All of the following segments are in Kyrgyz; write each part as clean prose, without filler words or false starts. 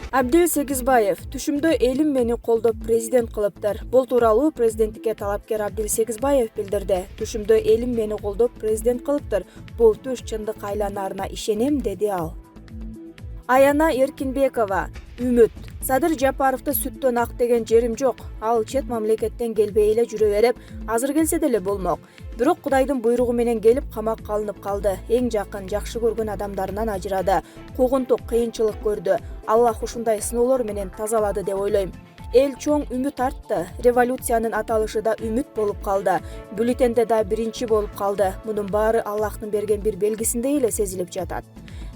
Абдел Сегизбаев түшүмдө элим мени колдоп президент кылыптыр. Бул тууралуу президенттикке талапкер Абдел Сегизбаев билдирди. Түшүмдө элим мени колдоп президент кылыптыр. Бул түш чындыкка айланарына ишенем, деди ал. Аяна Эркинбекова, Үмүт. Садыр Жапаровду сүттөн ак деген жерим жок. Ал чет мамлекеттен келбей эле жүрө берип, азыр келсе деле болмок. Бирок Кудайдын буйругу менен келип камакка алынып калды. Эң жакын, жакшы көргөн адамдарынан ажырады. Куугунтук, кыйынчылык көрдү. Аллах ушундай сыноолор менен тазалады деп ойлойм. Эл чоң үмүт артты. Революциянын аталышы да үмүт болуп калды. Бюллетенде да биринчи болуп калды. Мунун баары Аллахтын берген бир белгисиндей эле сезилип жатат.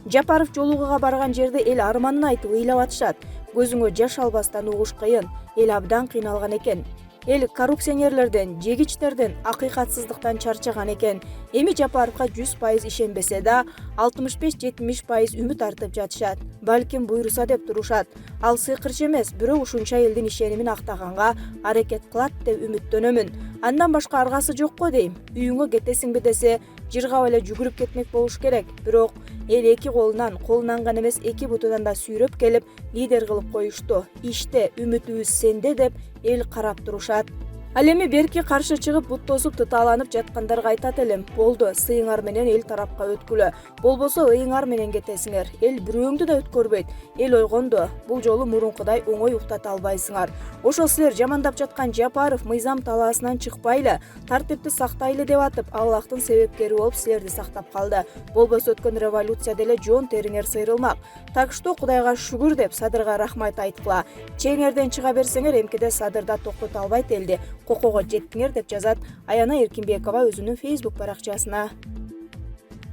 Жапаров жолугуга барган жерде эл арманын айтып ыйлап атышат. Көзүңө жаш албастан угуш кыйын. Эл абдан кыйналган экен. Эл коррупционерлерден, жегичтерден, акыйкатсыздыктан чарчаган экен. Эми Жапаровго 100% ишенбесе да, 65-70% үмүт артып жатышат. Балким буйруса деп турушат. Ал сыйкырчы эмес, бирок ушунча элдин ишенимин актаганга аракет кылат деп үмүттөнөмүн. Андан башка аргасы жокко дейм. Үйүңө кетесиңби десе, жыргап эле жүгүрүп кетмек болуш керек. Бирок эл эки колунан гана эмес, эки бутунан да сүйрөп келип, лидер кылып коюшту. Иште үмүтүбүз сенде деп эл карап турушат. Ал эми берки каршы чыгып бут тосуп тытааланып жаткандарга айтат элем. Болду, сыйыңар менен эл тарапка өткүлө. Болбосо ыйыңар менен кетесиңер. Эл бирөөңдү да өткөрбөйт. Эл ойгонду. Бул жолу мурункудай оңой уктата албайсыңар. Ошо силер жамандап жаткан Жапаров мыйзам талаасынан чыкпайлы, тартипти сактайлы деп атып, Аллахтын себепкери болуп силерди сактап калды. Болбосо өткөн революцияда эле жон териңер сайрылмак. Так что Кудайга шүгүр деп Садырга рахмат айткыла. Чеңерден чыга берсеңер, эмкеде Садырда токтото албайт элди. Кокого жеттиңер деп жазат Аяна Эркинбекова өзүнүн Facebook баракчасына.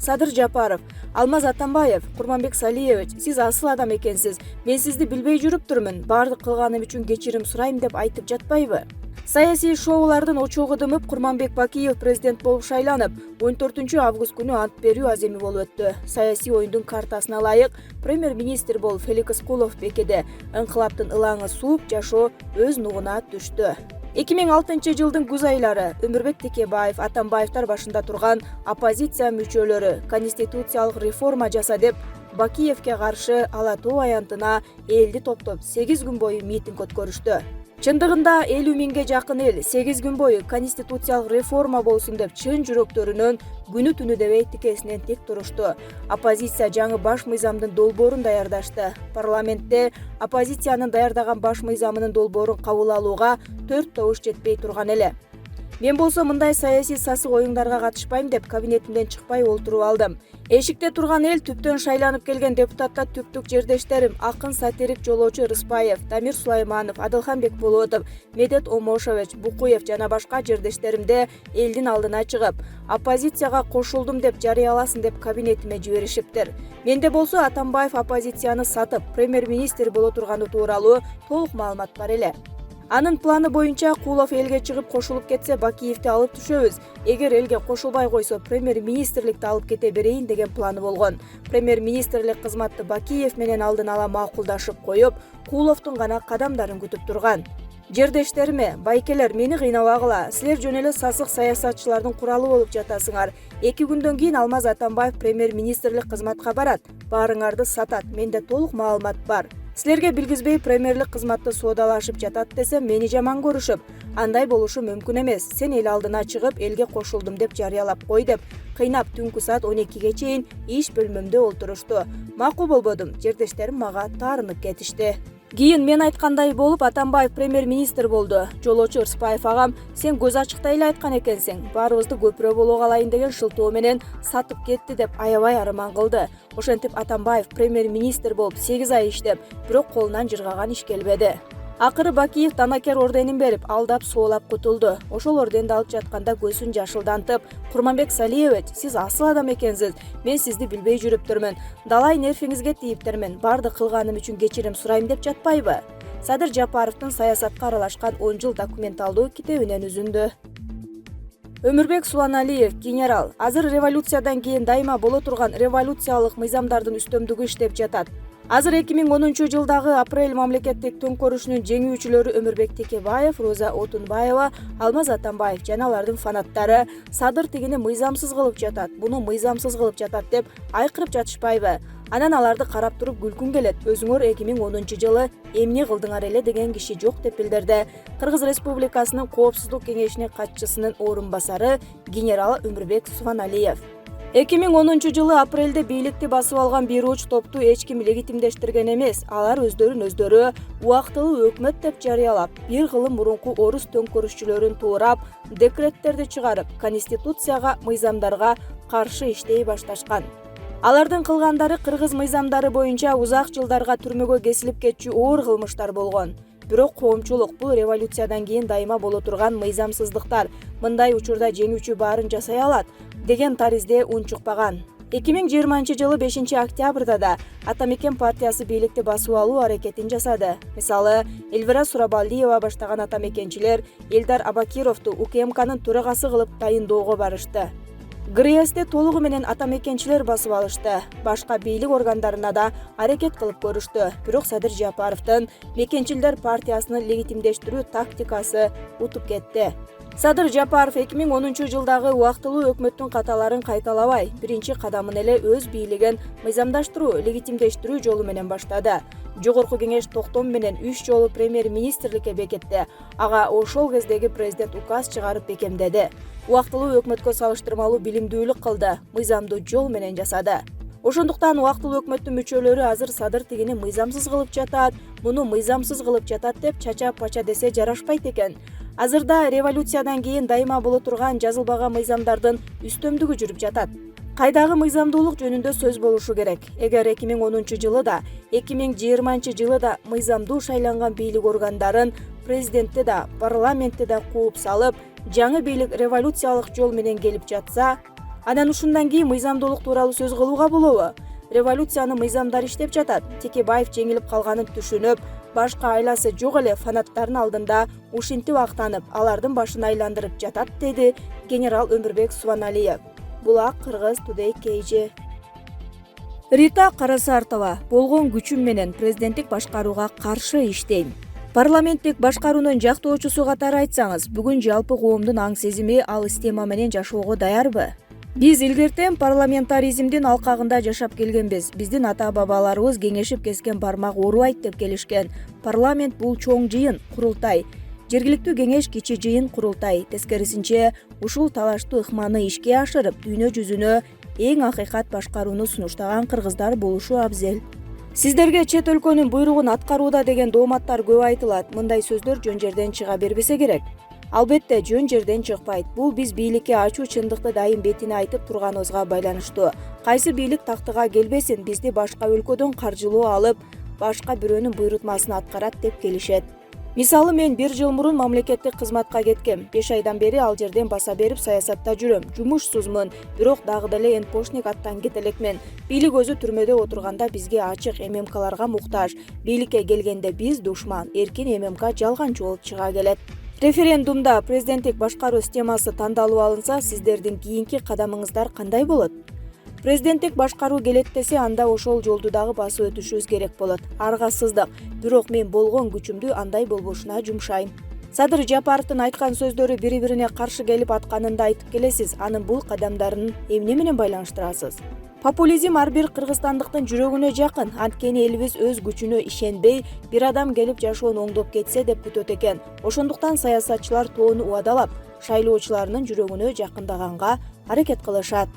Садыр Жапаров: Алмаз Атамбаев, Курманбек Салиевич, сиз асыл адам экенсиз. Мен сизди билбей жүрүптүрмүн. Бардык кылганым үчүн кечирим сурайм деп айтып жатпайбы? Саясий шоулардын очогу дымып, Курманбек Бакиев президент болуп шайланып, 14 август күнү ант берүү аземи болуп өттү. Саясий оюндун картасына ылайык премьер-министр болуп Фелик Скулов бекеди. Инкылаптын ылаңы суук жашоо өз нугуна түштү. 2006 жылдын күз айлары Өмүрбек Текебаев, Атамбаевтар башында турган оппозиция мүчөлөрү конституциялык реформа жаса деп Бакиевке каршы Ала Тоо аянтына элди топтоп 8 күн бою митинг өткөрүштү. Чындыгында 50 миңге жакын эл 8 күн бою конституциялык реформа болсун деп чын жүрөктөрүнөн күнү түнү дебей тикесинен тик турушту. Оппозиция жаңы баш мыйзамдын долбоорун даярдашты. Парламентте оппозициянын даярдаган баш мыйзамынын долбоорун кабыл алууга 4 добуш жетпей турган эле. Мен болсо мындай саясий сасык оюңдарга катышпайм деп кабинетимден чыкпай олтуруп алдым. Эшикте турган эл түптөн шайланып келген депутаттар түптүк жердештерим Акын сатирик жолоочу Рыспаев, Дамир Сулайманов, Адылхан Бекболотов, Медет Омошович, Букуев жана башка жердештеримде элдин алдына чыгып, оппозицияга кошулдум деп жарыяласын деп кабинетиме жиберишиптир. Менде болсо Атамбаев оппозицияны сатып, премьер-министр боло турганы тууралуу толук маалымат бар эле. Анын планы боюнча Кулов элге чыгып кошулуп кетсе, Бакиевди алып түшөбүз. Эгер элге кошулбай койсо, премьер-министрликти алып кете берейин деген планы болгон. Премьер-министрлик кызматты Бакиев менен алдын ала макулдашып коюп, Куловдун гана кадамдарын күтүп турган. Жердештериме, байкелер, мени кыйнабагыла. Силер жөн эле сасык саясатчылардын куралы болуп жатасыңар. 2 күндөн кийин Алмаз Атамбаев премьер-министрлик кызматка барат. Баарыңарды сатат. Менде толук маалымат бар. Силерге билгизбей премьерлик кызматты соодалашып жатат десем, мени жаман көрүшүп, андай болушу мүмкүн эмес. Сен эл алдына чыгып, элге кошулдум деп жарыялап кой деп, кыйнап түнкү саат 12ге чейин иш бөлмөмдө олтурушту. Макул болбодум. Жердештерим мага таарынып кетишти. Кийин мен айткандай болуп, Атамбаев премьер-министр болду. Жолоочу Рыспаев агам, сен көз ачыктай эле айткан экенсиң. Баарыбызды көпүрө боло калайын деген шылтоо менен сатып кетти деп аябай арман кылды. Ошентип Атамбаев премьер-министр болуп 8 ай иштеп, бирок колунан жыргаган иш келбеди. Акыры Бакиев данакер орденин берип, алдап соолап кутулду. Ошол орденди алып жатканда көзүн жашылдантып, Курманбек Салиевич, сиз асыл адам экенсиз. Мен сизди билбей жүрүптүрмүн. Далай нервиңизге тийиптирмин. Бардык кылганым үчүн кечирим сурайм деп жатпайбы? Садыр Жапаровдун саясатка аралашкан 10 жыл документалдуу китебинен үзүндү. Өмүрбек Суланалиев, генерал. Азыр революциядан кийин дайыма боло турган революциялык мыйзамдардын үстөмдүгү иштеп жатат. Азыр 2010-жылдагы апрель мамлекеттик төңкөрүшүнүн жеңүүчүлөрү Өмүрбек Текебаев, Роза Отунбаева, Алмаз Атамбаев жана алардын фанаттары Садыр тигини мыйзамсыз кылып жатат, буну мыйзамсыз кылып жатат деп айкырып жатышпайбы? Анан аларды карап туруп күлкүң келет. Өзүңөр 2010-жылы эмне кылдыңар эле деген киши жок деп билдирди Кыргыз Республикасынын Коопсуздук кеңешинин катчысынын орун басары генерал Өмүрбек Субаналиев. 2010-жылы апрелде бийликти басып алган бир уч топту эч ким легитимдештирген эмес. Алар өздөрү убактылуу өкмөт деп жарыялап, бир кылым мурунку орус төңкөрүшчүлөрүн туулап, декреттерди чыгарып, конституцияга, мыйзамдарга каршы иштей башташкан. Алардын кылгандары кыргыз мыйзамдары боюнча узак жылдарга түрмөгө кесилип кетчү оор кылмыштар болгон. Бирок коомчулук бул революциядан кийин дайыма боло турган мыйзамсыздыктар, мындай учурда жеңүүчү баарын жасай алат деген таризде унчукпаган. 2020-жылы 5-октябрда да Атамекен партиясы бийликти басып алуу аракетин жасады. Мисалы, Эльвира Сурабалдиева баштаган атамекенчилер Элдар Абакировду УКМКнын төрагасы кылып тайындоого барышты. ГРСти толугу менен атамекенчилер басып алышты. Башка бийлик органдарына да аракет кылып көрүштү. Бирок Садыр Жапаровдун Мекенчилдер партиясынын легитимдештирүү тактикасы утуп кетти. Садыр Жапаров 2010-жылдагы убактылуу өкмөттүн каталарын кайталабай, биринчи кадамын эле өз бийлигин мыйзамдаштыруу, легитимдештирүү жолу менен баштады. Жогорку кеңеш токтом менен 3 жолу премьер-министрликке бекитти. Ага ошол кездеги президент указ чыгарып бекемдеди. Убактылуу өкмөткө салыштырмалуу билимдүүлүк кылды, мыйзамдуу жол менен жасады. Ошондуктан убактылуу өкмөттүн мүчөлөрү азыр Садыр тигини мыйзамсыз кылып жатат, муну мыйзамсыз кылып жатат деп чача-пача десе жарашпайт экен. Азырда революциядан кийин дайыма боло турган жазылбаган мыйзамдардын үстөмдүгү жүрүп жатат. Кайдагы мыйзамдуулук жөнүндө сөз болушу керек. Эгер 2010-жылы да, 2020-жылы да мыйзамдуу шайланган бийлик органдарын, президентти да, парламентти да кууп салып, жаңы бийлик революциялык жол менен келип жатса, анан ушундан кийин мыйзамдуулук тууралуу сөз кылууга болобу? Революцияны мыйзамдар иштеп жатат. Текебаев жеңилип калганын түшүнүп, башка айласы жок эле фанаттардын алдында ушинтип актанып, алардын башын айландырып жатат, деди генерал Өмүрбек Субаналиев. Булак Кыргыз Today KG. Рита Карасартова: болгон күчүм менен президенттик башкарууга каршы иштейм. Парламенттик башкаруунун жактоочусу катары айтсаңыз, бүгүн жалпы коомдун аң сезими ал система менен жашоого даярбы? Биз илгертен парламентаризмдин алкагында жашап келгенбиз. Биздин ата-бабаларыбыз кеңешип кескен бармак оорубайт деп келишкен. Парламент бул чоң жыйын, курултай. Жергиликтүү кеңеш кичи жыйын, курултай. Тескерисинче, ушул талаштуу ыкманы ишке ашырып, дүйнө жүзүнө эң акыйкат башкарууну сунуштаган кыргыздар болушу абзел. Сиздерге чет өлкөнүн буйругун аткарууда деген дооматтар көп айтылат. Мындай сөздөр жөн жерден чыга бербесе керек. Албетте, жөн жерден чыкпайт. Бул биз бийликке ачуу чындыкты дайым бетине айтып турганыбызга байланыштуу. Кайсы бийлик тактыга келбесин, бизди башка өлкөдөн каржылоо алып, башка бирөөнүн буйрутмасын аткарат деп келишет. Мисалы, мен 1 жыл мурун мамлекеттик кызматка кеткем. 5 айдан бери ал жерден баса берип саясатта жүрөм. Жумушсузмун, бирок дагы деле энпошник аттан кете элекмен. Бийлик өзү түрмөдө отурганда бизге ачык ММКларга муктаж. Бийликке келгенде биз душман, эркин ММК жалганчы болуп чыга келет. Референдумда президенттик башкаруу системасы тандалып алынса, сиздердин кийинки кадамыңыздар кандай болот? Президенттик башкаруу келет десе, анда ошол жолду дагы басып өтүшүбүз керек болот. Аргасыздык, бирок мен болгон күчүмдү андай болбошуна жумшайм. Садыр Жапаровдун айткан сөздөрү бири-бирине каршы келип атканын да айтып келесиз. Анын бул кадамдарын эмне менен байланыштырасыз? Популизм ар бир кыргызстандыктын жүрөгүнө жакын. Анткени элибиз өз күчүнө ишенбей, бир адам келип жашоон оңдоп кетсе деп күтөт экен. Ошондуктан саясатчылар тоону убадалап, шайлоочуларынын жүрөгүнө жакындаганга аракет кылышат.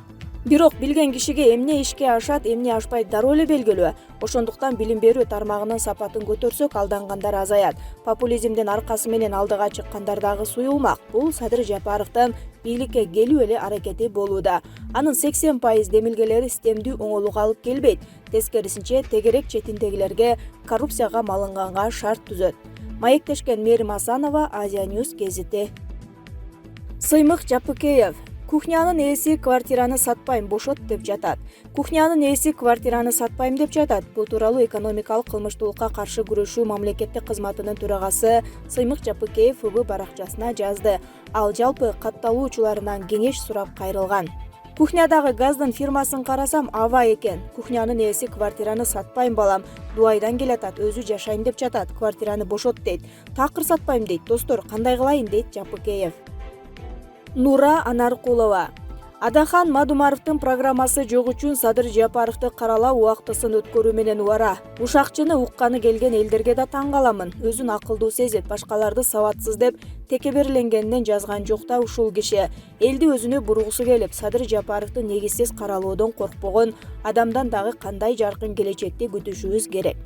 Бирок билген кишиге эмне ишке ашат, эмне ашпайт дароо эле белгилүү. Ошондуктан билим берүү тармагынын сапатын көтөрсөк, алдангандар азаят. Популизмдин аркасы менен алдыга чыккандар дагы суюлмак. Бул Садыр Жапаровдун бийликке келүү эле аракети болууда. Анын 80% демилгелери системдүү оңолууга алып келбейт. Тескерисинче, тегерек четиндегилерге коррупцияга малынганга шарт түзөт. Маектешкен Мээрим Асанова, Азия News гезити. Сыймык Жапыкеев: кухнянын ээси квартираны сатпайм, бошот деп жатат. Кухнянын ээси квартираны сатпайм деп жатат. Бул тууралуу экономикалык кылмыштуулукка каршы күрөшүү мамлекеттик кызматынын төрагасы Сыймык Жапыкеев ФБ баракчасына жазды. Ал жалпы катталуучуларынан кеңеш сурап кайрылган. Кухнядагы газдын фирмасын карасам, аба экен. Кухнянын ээси квартираны сатпайм балам. Дубайдан келатат, өзү жашайм деп жатат, квартираны бошот дейт. Такыр сатпайм дейт. Достор, кандай кылайын дейт Жапыкеев. Нура Анаркулова. Адахан Мадумаровдун программасы жок үчүн Садыр Жапаровду каралау убактысын өткөрүү менен убара. Ушакчыны укканы келген элдерге да таң каламын. Өзүн акылдуу сезип, башкаларды сабатсыз деп текеберленгенден жазган жок да ушул киши. Элди өзүнө бургусу келип, Садыр Жапаровду негизсиз каралоодон коркпогон адамдан дагы кандай жаркын келечекти күтүшүбүз керек.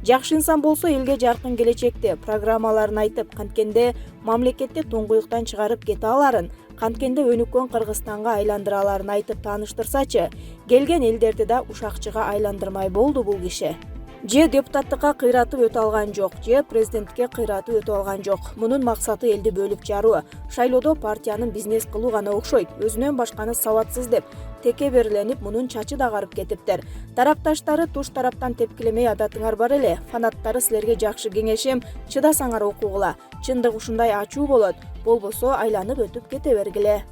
Жакшы инсан болсо элге жаркын келечекти программаларын айтып, канткенде мамлекетти туңгуюктан чыгарып кете аларын, канткенде өнүккөн Кыргызстанга айландыраларын айтып тааныштырсачы, келген элдерди да ушакчыга айландырмай болду бул киши. Же депутаттыкка кыйратып өтө алган жок, же президенттикке кыйратып өтө алган жок. Мунун максаты элди бөлүп жаруу. Шайлоодо партиянын бизнес кылуу гана окшойт. Өзүнөн башканы сабатсыз деп текеберленип, мунун чачы да агарып кетиптир. Тарапташтары туш тараптан тепкилемей адатыңар бар эле. Фанаттары силерге жакшы кеңешим, чыдасаңар окугула. Чындык ушундай ачуу болот. Болбосо айланып өтүп кете бергиле.